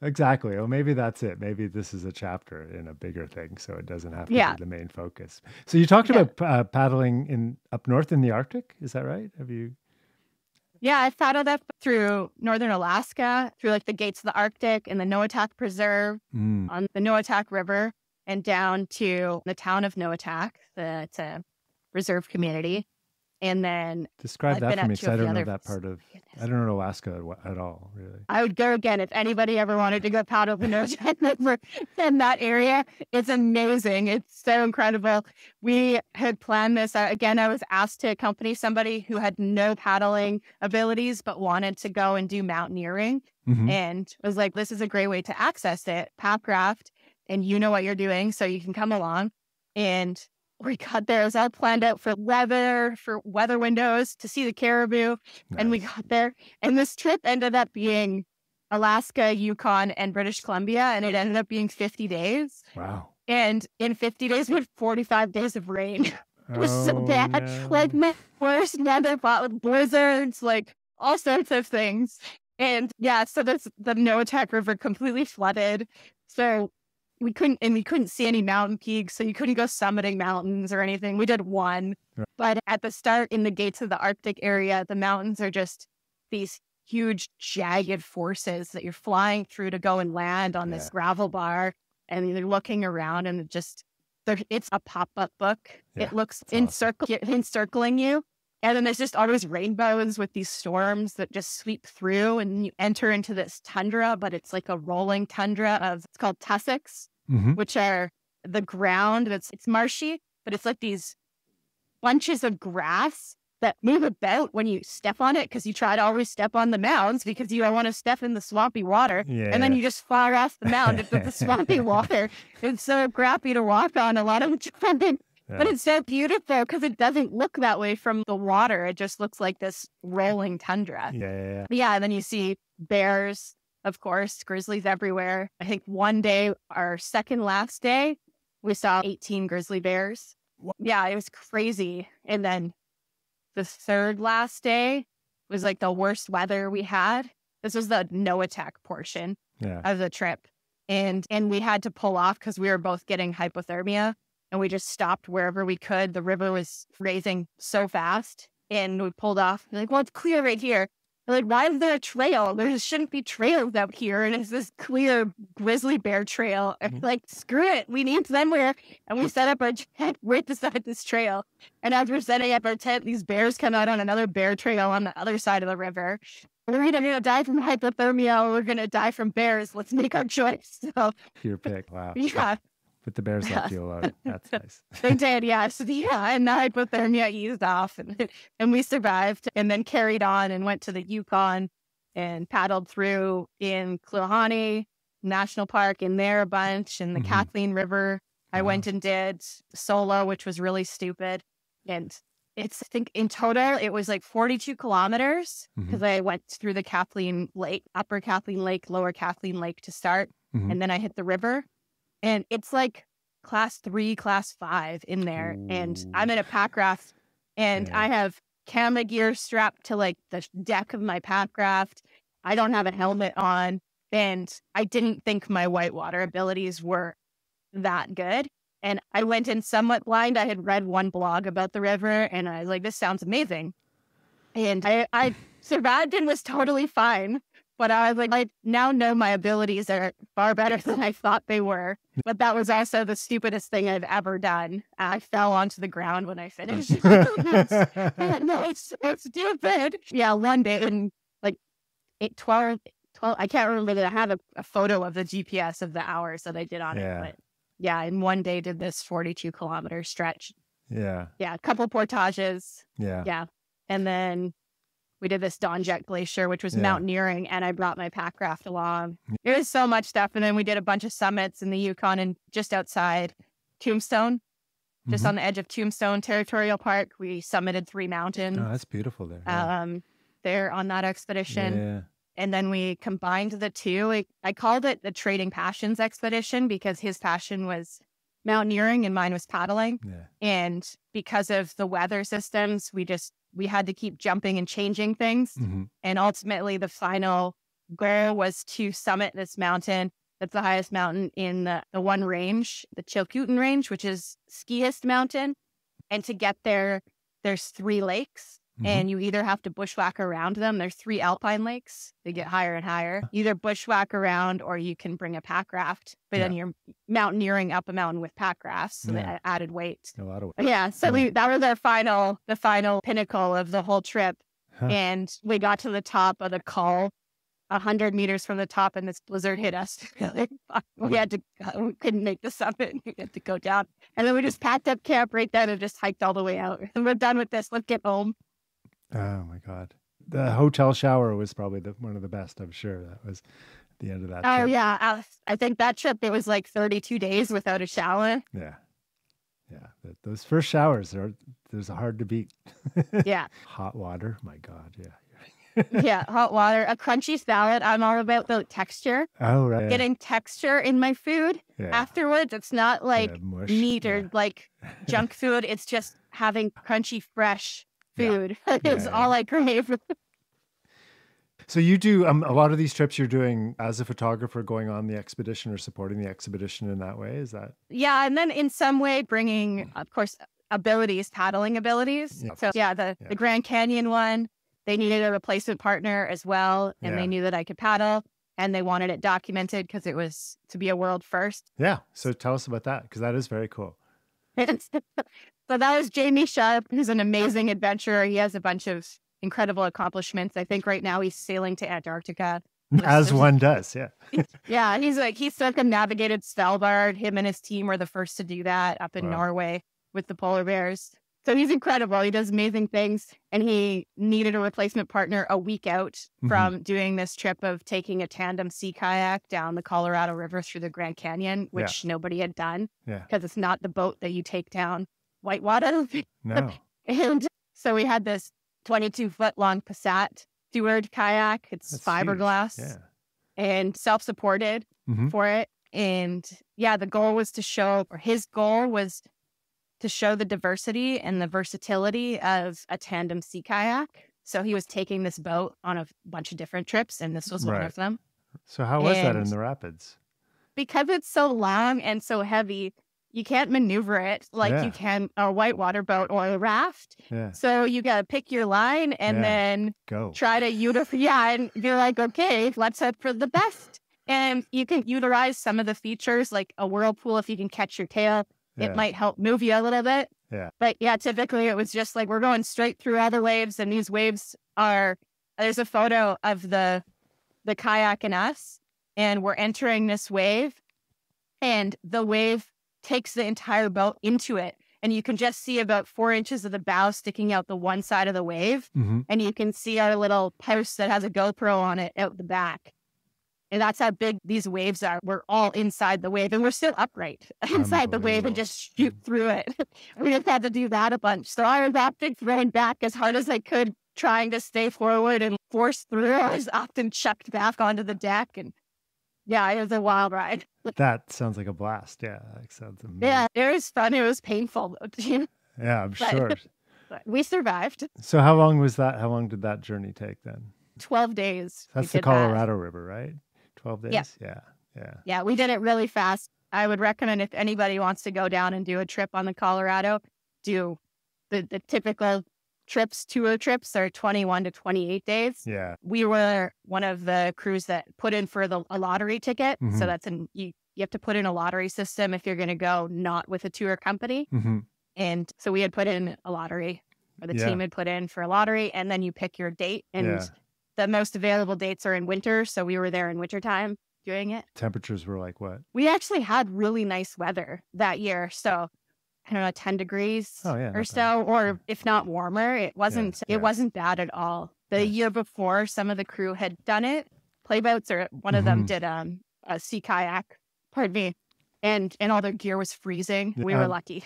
[SPEAKER 2] Exactly. Well, maybe that's it. Maybe this is a chapter in a bigger thing. So it doesn't have to be the main focus. So you talked about paddling up north in the Arctic. Is that right? Have you?
[SPEAKER 1] Yeah, I've paddled up through northern Alaska, through the gates of the Arctic and the Noatak Preserve on the Noatak River and down to the town of Noatak. It's a reserve community. And then
[SPEAKER 2] describe that for me because I don't know that part of. I don't know Alaska at all, really.
[SPEAKER 1] I would go again if anybody ever wanted to go paddle the Noatak River in that area. It's amazing. It's so incredible. We had planned this. Again, I was asked to accompany somebody who had no paddling abilities but wanted to go and do mountaineering, and was like, "This is a great way to access it, pathcraft, and you know what you're doing, so you can come along." And we got there. It was all planned out for weather windows to see the caribou. Nice. And we got there. And this trip ended up being Alaska, Yukon, and British Columbia. And it ended up being 50 days.
[SPEAKER 2] Wow.
[SPEAKER 1] And in 50 days, we had 45 days of rain. It was so bad. No. My worst weather fought with blizzards, all sorts of things. And so the Noatak River completely flooded. So we couldn't see any mountain peaks, so you couldn't go summiting mountains or anything. We did one, but at the start in the gates of the Arctic area, the mountains are just these huge jagged forces that you're flying through to go and land on this gravel bar. and you're looking around and it's a pop-up book.
[SPEAKER 2] Yeah,
[SPEAKER 1] It looks
[SPEAKER 2] awesome.
[SPEAKER 1] encircling you. And then there's just all these rainbows with these storms that just sweep through, and you enter into this tundra, but it's like a rolling tundra it's called tussocks, which are the ground. It's marshy, but it's like these bunches of grass that move about when you step on it, because you try to always step on the mounds because you don't want to step in the swampy water.
[SPEAKER 2] Yeah.
[SPEAKER 1] And then you just fall off the mound into the swampy water. It's so crappy to walk on a lot of time. But it's so beautiful because it doesn't look that way from the water. It just looks like this rolling tundra. Yeah, and then you see bears, of course, grizzlies everywhere. I think one day, our second last day, we saw 18 grizzly bears. Yeah, it was crazy. And then the third last day was like the worst weather we had. This was the no attack portion of the trip. And we had to pull off because we were both getting hypothermia. And we just stopped wherever we could. The river was raising so fast. And we pulled off. We're like, well, it's clear right here. We're like, why is there a trail? There shouldn't be trails out here. And it's this clear grizzly bear trail. And like, screw it. We need somewhere. And we set up our tent right beside this trail. And as we're setting up our tent, these bears come out on another bear trail on the other side of the river. We're either going to die from hypothermia or we're going to die from bears. Let's make our choice. So,
[SPEAKER 2] your pick. Wow.
[SPEAKER 1] Yeah.
[SPEAKER 2] But the bears left you alone. That's nice.
[SPEAKER 1] They did, yeah. So and the hypothermia eased off, and we survived, and then carried on and went to the Yukon and paddled through in Kluhani National Park in there a bunch, and the Kathleen River. I went and did solo, which was really stupid. And I think in total, it was like 42 kilometers because I went through the Kathleen Lake, Upper Kathleen Lake, Lower Kathleen Lake to start, and then I hit the river. And it's like class 3, class 5 in there. Ooh. And I'm in a pack raft, and I have camera gear strapped to like the deck of my pack raft. I don't have a helmet on, and I didn't think my whitewater abilities were that good. And I went in somewhat blind. I had read one blog about the river, and I was like, this sounds amazing. And I survived and was totally fine. But I was like, I now know my abilities are far better than I thought they were. But that was also the stupidest thing I've ever done. I fell onto the ground when I finished. No, it's so stupid. Yeah, one day in like 12, I can't remember that I have a photo of the GPS of the hours that I did on it. But yeah, in one day did this 42-kilometer stretch. Yeah, a couple portages. Yeah. And then we did this Donjet Glacier, which was mountaineering, and I brought my pack raft along. It was so much stuff. And then we did a bunch of summits in the Yukon and just outside Tombstone, just on the edge of Tombstone Territorial Park. We summited 3 mountains.
[SPEAKER 2] Oh, that's beautiful there.
[SPEAKER 1] There on that expedition. Yeah. And then we combined the two. I called it the Trading Passions expedition because his passion was mountaineering and mine was paddling. Yeah. And because of the weather systems, we had to keep jumping and changing things. And ultimately, the final goal was to summit this mountain. That's the highest mountain in the one range, the Chilcotin Range, which is skiest mountain. And to get there, there's 3 lakes. And you either have to bushwhack around them. There's 3 alpine lakes. They get higher and higher. Either bushwhack around or you can bring a pack raft. But then you're mountaineering up a mountain with pack rafts. So they added weight. A lot of weight. Yeah. So that was the final pinnacle of the whole trip. And we got to the top of the col, 100 meters from the top, and this blizzard hit us. We couldn't make the summit. We had to go down. And then we just packed up camp right then and just hiked all the way out. And we're done with this. Let's get home.
[SPEAKER 2] Oh my God. The hotel shower was probably one of the best, I'm sure. That was the end of that trip.
[SPEAKER 1] Oh yeah. I think that trip, it was like 32 days without a shower.
[SPEAKER 2] Yeah. Those first showers, there's hard to beat.
[SPEAKER 1] Yeah.
[SPEAKER 2] Hot water. My God. Yeah.
[SPEAKER 1] Yeah. Hot water, a crunchy salad. I'm all about the texture.
[SPEAKER 2] Oh, right.
[SPEAKER 1] Getting texture in my food afterwards. It's not like meat or like junk food. It's just having crunchy, fresh food. It's all I crave.
[SPEAKER 2] So you do a lot of these trips you're doing as a photographer, going on the expedition or supporting the expedition in that way. Is that?
[SPEAKER 1] Yeah. And then in some way bringing, of course, paddling abilities. Yeah. So the Grand Canyon one, they needed a replacement partner as well. And they knew that I could paddle. and they wanted it documented because it was to be a world first.
[SPEAKER 2] Yeah. So tell us about that, because that is very cool.
[SPEAKER 1] So that was Jamie Shubb, who's an amazing adventurer. He has a bunch of incredible accomplishments. I think right now he's sailing to Antarctica.
[SPEAKER 2] As one does, yeah.
[SPEAKER 1] Yeah, he circumnavigated Svalbard. Him and his team were the first to do that up in Norway with the polar bears. So he's incredible. He does amazing things. And he needed a replacement partner a week out from doing this trip of taking a tandem sea kayak down the Colorado River through the Grand Canyon, which nobody had done because it's not the boat that you take down whitewater.
[SPEAKER 2] No.
[SPEAKER 1] And so we had this 22-foot long Passat Steward kayak. It's fiberglass and self-supported for it. And yeah, the goal was to show, or his goal was to show the diversity and the versatility of a tandem sea kayak. So he was taking this boat on a bunch of different trips, and this was one of them.
[SPEAKER 2] So how was that in the rapids?
[SPEAKER 1] Because it's so long and so heavy, you can't maneuver it like you can a whitewater boat or a raft. Yeah. So you got to pick your line and then try to and you're like, okay, let's hope for the best. And you can utilize some of the features like a whirlpool if you can catch your tail. It might help move you a little bit. Yeah. But yeah, typically it was just like we're going straight through other waves, and these waves there's a photo of the kayak and us, and we're entering this wave, and the wave takes the entire boat into it. And you can just see about 4 inches of the bow sticking out the one side of the wave. And you can see our little post that has a GoPro on it out the back. And that's how big these waves are. We're all inside the wave, and we're still upright inside the wave and just shoot through it. We just had to do that a bunch. So I was often thrown back as hard as I could, trying to stay forward and force through. I was often chucked back onto the deck. And yeah, it was a wild ride.
[SPEAKER 2] That sounds like a blast. Yeah, that sounds amazing.
[SPEAKER 1] Yeah, it was fun. It was painful.
[SPEAKER 2] Yeah, I'm sure.
[SPEAKER 1] But we survived.
[SPEAKER 2] So how long was that? How long did that journey take then?
[SPEAKER 1] 12 days.
[SPEAKER 2] That's the Colorado River, right? 12 days?
[SPEAKER 1] Yeah. Yeah, we did it really fast. I would recommend if anybody wants to go down and do a trip on the Colorado, do the typical tour trips are 21 to 28 days. Yeah. We were one of the crews that put in for a lottery ticket. So that's you have to put in a lottery system if you're going to go not with a tour company. And so we had put in a lottery, or the team had put in for a lottery, and then you pick your date. And the most available dates are in winter. So we were there in wintertime doing it.
[SPEAKER 2] Temperatures were like what?
[SPEAKER 1] We actually had really nice weather that year. So I don't know, 10 degrees or so, or if not warmer. It wasn't bad at all. The year before, some of the crew had done it. Playboats, or one of them did a sea kayak, and all their gear was freezing. We were lucky.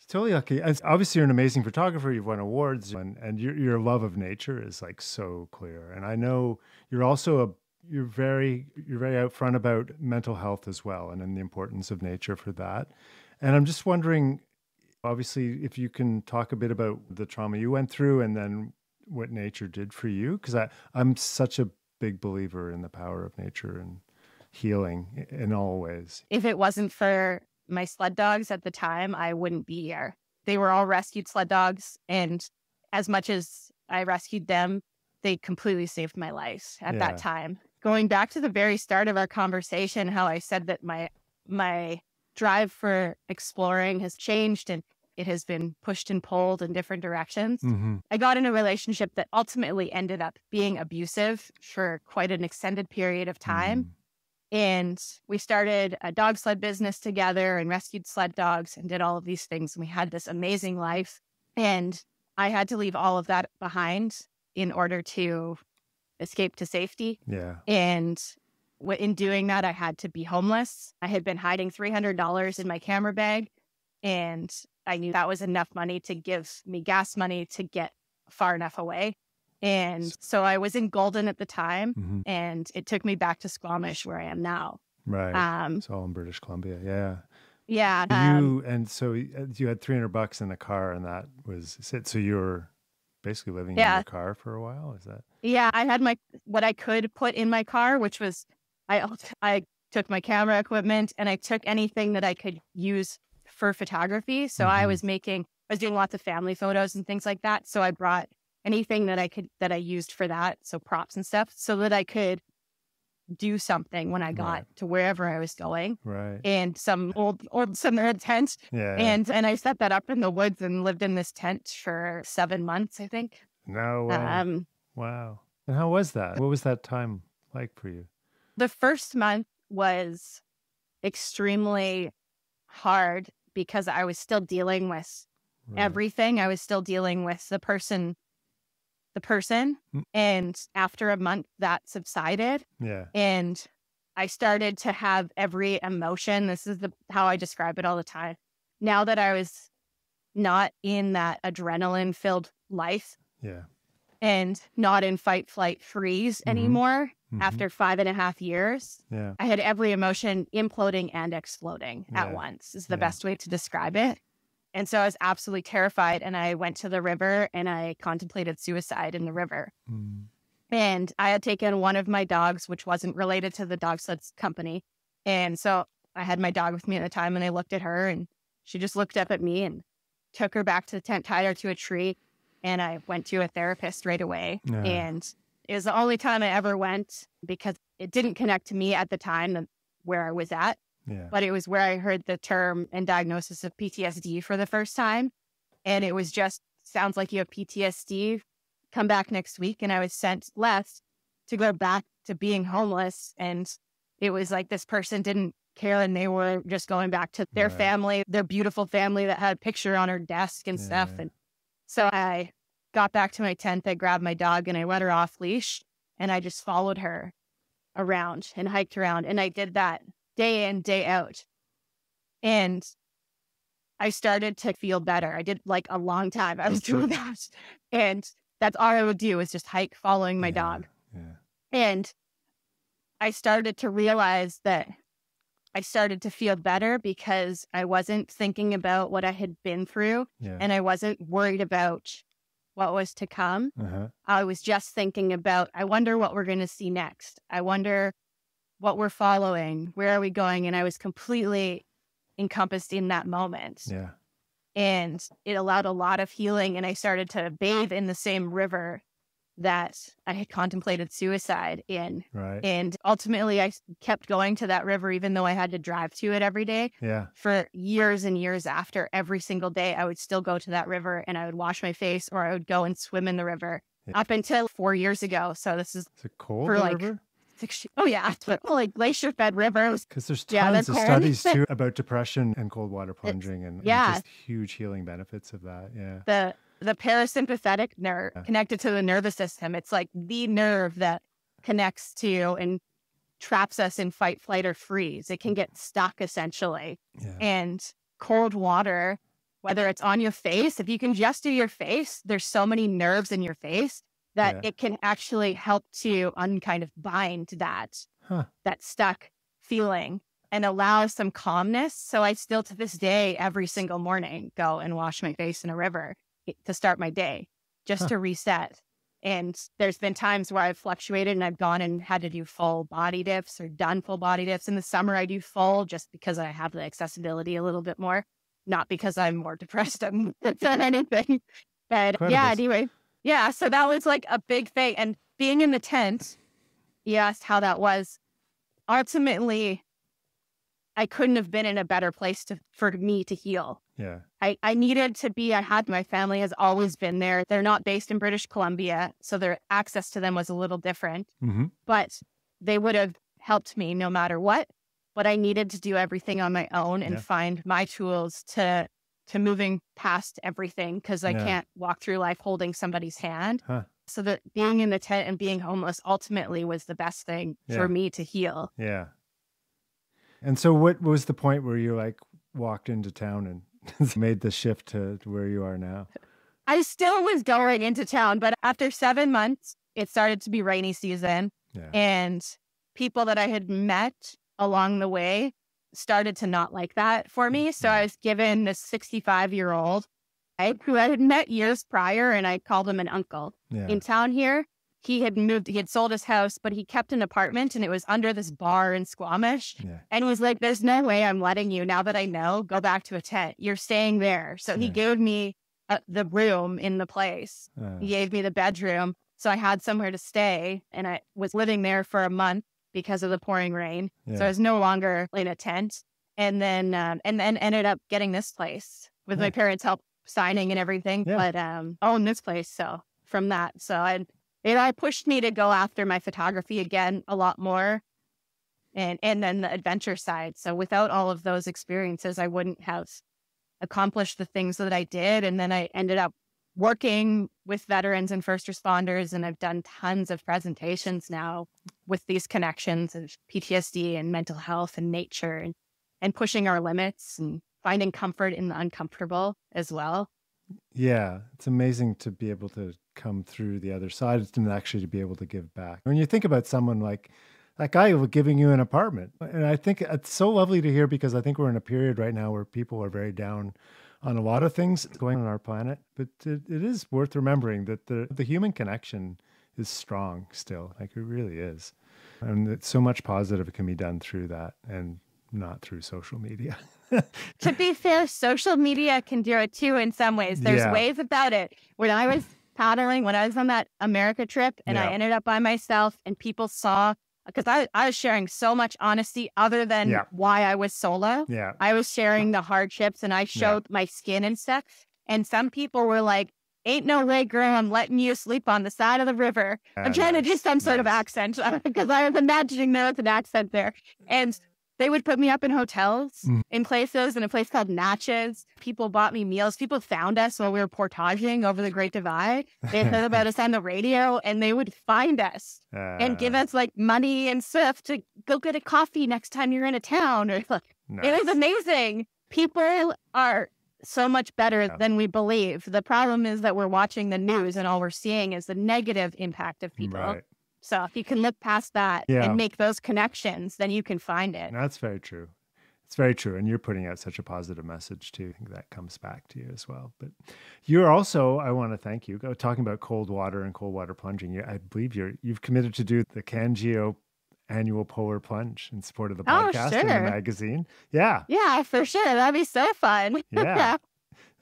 [SPEAKER 2] Totally lucky. Obviously, you're an amazing photographer. You've won awards, and your love of nature is like so clear. And I know you're also you're very upfront about mental health as well, and the importance of nature for that. And I'm just wondering, obviously, if you can talk a bit about the trauma you went through, and then what nature did for you, because I'm such a big believer in the power of nature and healing in all ways.
[SPEAKER 1] If it wasn't for my sled dogs at the time, I wouldn't be here. They were all rescued sled dogs, and as much as I rescued them, they completely saved my life at that time. Going back to the very start of our conversation, how I said that my drive for exploring has changed, and it has been pushed and pulled in different directions. I got in a relationship that ultimately ended up being abusive for quite an extended period of time. And we started a dog sled business together and rescued sled dogs and did all of these things. And we had this amazing life. And I had to leave all of that behind in order to escape to safety. Yeah. And in doing that, I had to be homeless. I had been hiding $300 in my camera bag. And I knew that was enough money to give me gas money to get far enough away. And so I was in Golden at the time, and it took me back to Squamish, where I am now.
[SPEAKER 2] Right. It's all in British Columbia. Yeah.
[SPEAKER 1] Yeah.
[SPEAKER 2] So you had $300 in the car, and that was it. So you were basically living in your car for a while. Is that?
[SPEAKER 1] Yeah. I had what I could put in my car, which was, I took my camera equipment, and I took anything that I could use for photography. So I was doing lots of family photos and things like that. So I brought anything that I used for that, so props and stuff, so that I could do something when I got to wherever I was going.
[SPEAKER 2] Right.
[SPEAKER 1] And some old tent.
[SPEAKER 2] Yeah.
[SPEAKER 1] And I set that up in the woods and lived in this tent for 7 months, I think.
[SPEAKER 2] No way. Wow. And how was that? What was that time like for you?
[SPEAKER 1] The first month was extremely hard because I was still dealing with everything. I was still dealing with the person. And after a month that subsided.
[SPEAKER 2] Yeah.
[SPEAKER 1] And I started to have every emotion. This is how I describe it all the time. Now that I was not in that adrenaline filled life.
[SPEAKER 2] Yeah.
[SPEAKER 1] And not in fight, flight, freeze anymore after 5.5 years.
[SPEAKER 2] Yeah.
[SPEAKER 1] I had every emotion imploding and exploding at once is the best way to describe it. And so I was absolutely terrified. And I went to the river and I contemplated suicide in the river. And I had taken one of my dogs, which wasn't related to the dog sled company. And so I had my dog with me at the time and I looked at her and she just looked up at me and took her back to the tent, tied her to a tree. And I went to a therapist right away. And it was the only time I ever went because it didn't connect to me at the time where I was at.
[SPEAKER 2] Yeah.
[SPEAKER 1] But it was where I heard the term and diagnosis of PTSD for the first time. And it was just, sounds like you have PTSD, come back next week. And I was sent left to go back to being homeless. And it was like this person didn't care and they were just going back to their family, their beautiful family that had a picture on her desk and stuff. And so I got back to my tent, I grabbed my dog and I let her off leash and I just followed her around and hiked around. And I did that day in, day out. And I started to feel better. I did like a long time I was doing that. And that's all I would do is just hike following my dog.
[SPEAKER 2] Yeah.
[SPEAKER 1] And I started to realize that I started to feel better because I wasn't thinking about what I had been through and I wasn't worried about what was to come. I was just thinking about, I wonder what we're going to see next. I wonder what we're following. Where are we going? And I was completely encompassed in that moment.
[SPEAKER 2] Yeah.
[SPEAKER 1] And it allowed a lot of healing. And I started to bathe in the same river that I had contemplated suicide in.
[SPEAKER 2] Right.
[SPEAKER 1] And ultimately, I kept going to that river, even though I had to drive to it every day.
[SPEAKER 2] Yeah.
[SPEAKER 1] For years and years after, every single day, I would still go to that river and I would wash my face or I would go and swim in the river up until 4 years ago. So this is
[SPEAKER 2] a cold
[SPEAKER 1] for
[SPEAKER 2] river?
[SPEAKER 1] Oh, yeah. Like glacier fed rivers.
[SPEAKER 2] Because there's tons of studies too about depression and cold water plunging and just huge healing benefits of that. Yeah.
[SPEAKER 1] The parasympathetic nerve connected to the nervous system. It's like the nerve that connects to and traps us in fight, flight, or freeze. It can get stuck essentially.
[SPEAKER 2] Yeah.
[SPEAKER 1] And cold water, whether it's on your face, if you can just do your face, there's so many nerves in your face that it can actually help to kind of bind that stuck feeling and allow some calmness. So I still to this day, every single morning, go and wash my face in a river to start my day, just to reset. And there's been times where I've fluctuated and I've gone and had to do full body dips or done full body dips. In the summer, I do full just because I have the accessibility a little bit more, not because I'm more depressed than anything. But anyway. Yeah, so that was like a big thing. And being in the tent, you asked how that was. Ultimately, I couldn't have been in a better place for me to heal.
[SPEAKER 2] Yeah.
[SPEAKER 1] I needed to be, my family has always been there. They're not based in British Columbia, so their access to them was a little different. But they would have helped me no matter what. But I needed to do everything on my own and find my tools to moving past everything because I can't walk through life holding somebody's hand. So that being in the tent and being homeless ultimately was the best thing for me to heal.
[SPEAKER 2] Yeah. And so what was the point where you like walked into town and made the shift to where you are now?
[SPEAKER 1] I still was going into town, but after 7 months, it started to be rainy season and people that I had met along the way started to not like that for me. So I was given this 65-year-old who I had met years prior, and I called him an uncle. In town here, he had sold his house, but he kept an apartment and it was under this bar in Squamish and was like, there's no way I'm letting you, now that I know, go back to a tent. You're staying there. So he gave me the room in the place. He gave me the bedroom. So I had somewhere to stay and I was living there for a month. because of the pouring rain.
[SPEAKER 2] Yeah.
[SPEAKER 1] So I was no longer in a tent. And then ended up getting this place with my parents' help signing and everything, but own this place. So from that, it pushed me to go after my photography again a lot more, and then the adventure side. So without all of those experiences, I wouldn't have accomplished the things that I did. And then I ended up working with veterans and first responders, and I've done tons of presentations now with these connections of PTSD and mental health and nature and pushing our limits and finding comfort in the uncomfortable as well.
[SPEAKER 2] Yeah, it's amazing to be able to come through the other side and actually to be able to give back. When you think about someone like that guy giving you an apartment, and I think it's so lovely to hear, because I think we're in a period right now where people are very down on a lot of things going on our planet. But it is worth remembering that the human connection is strong still. Like, it really is. And it's so much positive can be done through that, and not through social media.
[SPEAKER 1] To be fair, social media can do it too in some ways. There's ways about it. When I was paddling, when I was on that America trip, and I ended up by myself, and people saw, because I was sharing so much honesty other than why I was solo.
[SPEAKER 2] Yeah.
[SPEAKER 1] I was sharing the hardships, and I showed my skin and stuff. And some people were like, "Ain't no way, girl, I'm letting you sleep on the side of the river." I'm trying to do some sort of accent, because I was imagining there was an accent there. And they would put me up in hotels in places, in a place called Natchez. People bought me meals. People found us while we were portaging over the Great Divide. They heard about us on the radio, and they would find us and give us like money and stuff to go get a coffee next time you're in a town. Or It was amazing. People are so much better than we believe. The problem is that we're watching the news, and all we're seeing is the negative impact of people.
[SPEAKER 2] Right.
[SPEAKER 1] So if you can look past that and make those connections, then you can find it.
[SPEAKER 2] That's very true. It's very true. And you're putting out such a positive message too. I think that comes back to you as well. But you're also, I want to thank you, talking about cold water and cold water plunging. I believe you've committed to do the CanGeo annual polar plunge in support of the podcast and the magazine. Yeah.
[SPEAKER 1] Yeah, for sure. That'd be so fun.
[SPEAKER 2] Yeah.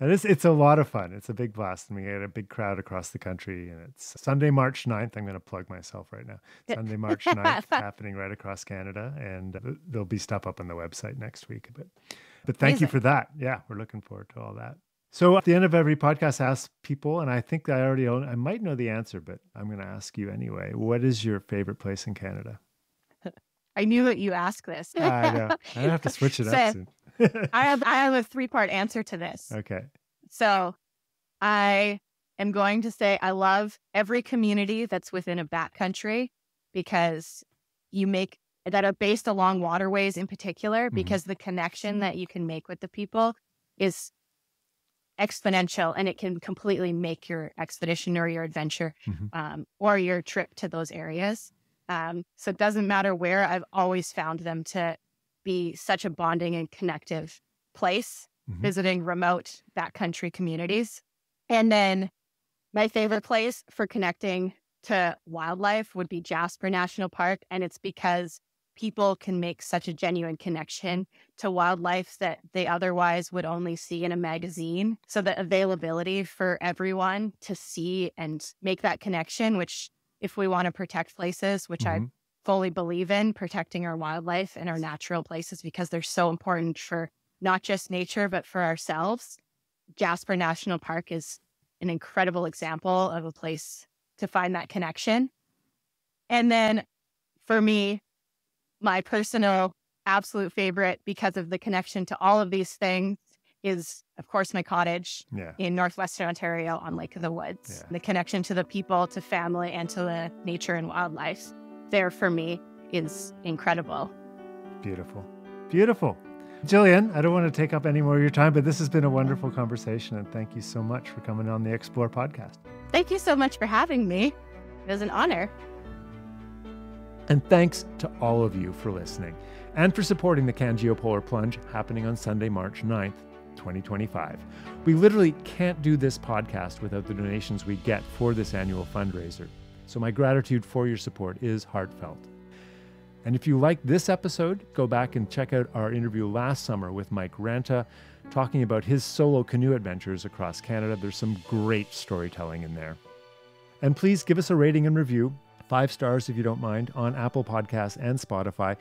[SPEAKER 2] It's a lot of fun. It's a big blast, and we get a big crowd across the country. And it's Sunday, March 9th. I'm going to plug myself right now. Sunday, March 9th, happening right across Canada. And there'll be stuff up on the website next week. But thank you for that. Yeah, we're looking forward to all that. So at the end of every podcast, I ask people, and I think I might know the answer, but I'm going to ask you anyway. What is your favorite place in Canada?
[SPEAKER 1] I knew that you asked this.
[SPEAKER 2] I know. I have to switch it up soon.
[SPEAKER 1] I have a 3-part answer to this.
[SPEAKER 2] Okay.
[SPEAKER 1] So I am going to say I love every community that's within a backcountry, because that are based along waterways in particular, because the connection that you can make with the people is exponential, and it can completely make your expedition or your adventure or your trip to those areas. So it doesn't matter where. I've always found them to be such a bonding and connective place, visiting remote backcountry communities. And then my favorite place for connecting to wildlife would be Jasper National Park. And it's because people can make such a genuine connection to wildlife that they otherwise would only see in a magazine. So the availability for everyone to see and make that connection, which, if we want to protect places, which I fully believe in, protecting our wildlife and our natural places, because they're so important for not just nature, but for ourselves. Jasper National Park is an incredible example of a place to find that connection. And then for me, my personal absolute favorite, because of the connection to all of these things, is, of course, my cottage in Northwestern Ontario on Lake of the Woods. Yeah. The connection to the people, to family, and to the nature and wildlife there for me is incredible.
[SPEAKER 2] Beautiful. Beautiful. Jillian, I don't want to take up any more of your time, but this has been a wonderful conversation, and thank you so much for coming on the Explore podcast.
[SPEAKER 1] Thank you so much for having me. It was an honor.
[SPEAKER 2] And thanks to all of you for listening and for supporting the CanGeo Polar Plunge, happening on Sunday, March 9th, 2025. We literally can't do this podcast without the donations we get for this annual fundraiser. So my gratitude for your support is heartfelt. And if you like this episode, go back and check out our interview last summer with Mike Ranta, talking about his solo canoe adventures across Canada. There's some great storytelling in there. And please give us a rating and review. 5 stars, if you don't mind, on Apple Podcasts and Spotify.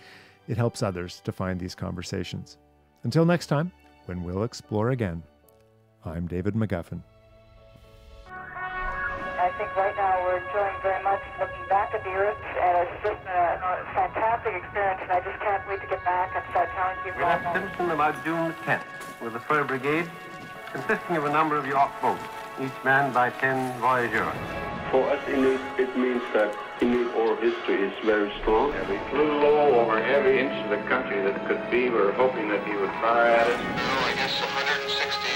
[SPEAKER 2] It helps others to find these conversations. Until next time, when we'll explore again, I'm David McGuffin.
[SPEAKER 3] I think right now we're enjoying very much looking back at the Earth, and it's just a fantastic experience, and I just can't wait to get back and start telling people.
[SPEAKER 4] We left Simpson about June the 10th with a fur brigade consisting of a number of yacht boats, each manned by 10 voyageurs.
[SPEAKER 5] For us, Inuit, it means that Inuit oral history is very strong.
[SPEAKER 6] And we flew low over every inch of the country that could be. We were hoping that he would fire at us.
[SPEAKER 7] I guess 160